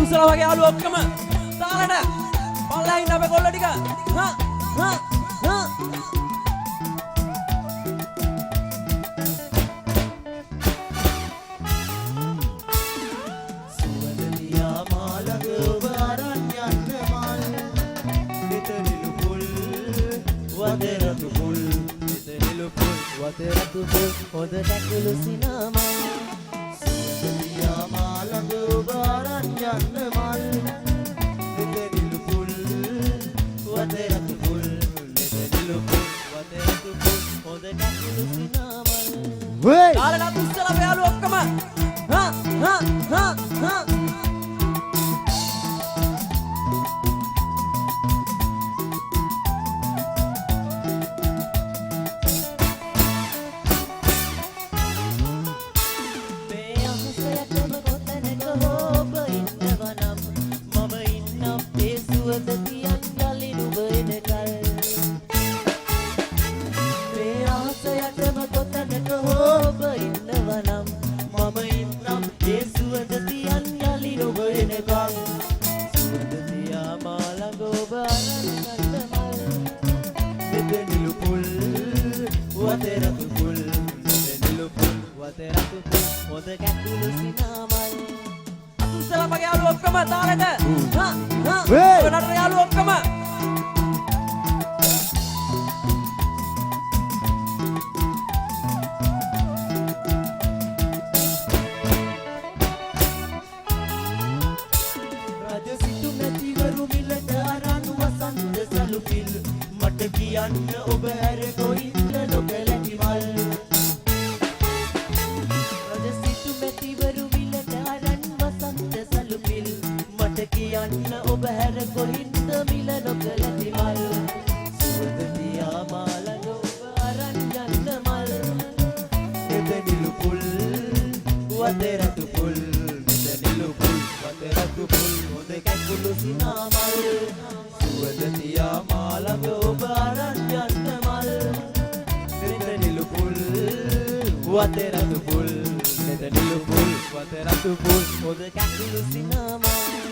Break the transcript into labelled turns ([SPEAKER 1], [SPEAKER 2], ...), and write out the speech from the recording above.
[SPEAKER 1] උස්සලා වගේ යාළුවෝ ඔක්කොම තාලට පල්ලෙහා ඉන්න අපේ කොල්ල ටික
[SPEAKER 2] සුවඳලියා මාළඟ ඔබ අරන් යන්න මල් දෙතනිලු පුල් වදරතු පුල් දෙතනිලු පුල් වදරතු පුල් හොඳ දැකලු සිනමල් සුවඳලියා මාළඟ ඔබ අරන් යන්න මල් දෙතනිලු පුල් වදරතු පුල් දෙතනිලු පුල් වදරතු පුල් හොඳ දැකලු සිනමල් වේ
[SPEAKER 1] තාලට උස්සලා අපේ යාළුවෝ ඔක්කොම උස්සලා වගේ යාළුවෝ ඔක්කොම තාලට නටන යාළුවෝ ඔක්කොම
[SPEAKER 2] රජසිටු මැතිවරු මිලට අරන් වසන්ත සලුපිල් මට කියන්න ඔබ හැර කොයින්ද නොකැලටි මල් රජසිටු මැතිවරු මිලට අරන් වසන්ත සලුපිල් මට කියන්න ඔබ හැර කොයින්ද මිල නොකැලටි මල් සුවඳලියා මාළඟ ඔබ අරන් යන්න මල් දෙතනිලු පුල් වදරතු පුල් දෙතනිලු පුල් වදරතු පුල් හොඳ කැකුළු සිනමල් සුවඳලියා මාළඟ ඔබ අරන් යන්න මල් දෙතනිලු පුල් වදරතු පුල් දෙතනිලු පුල් වදරතු පුල් හොඳ කැකුළු සිනමල්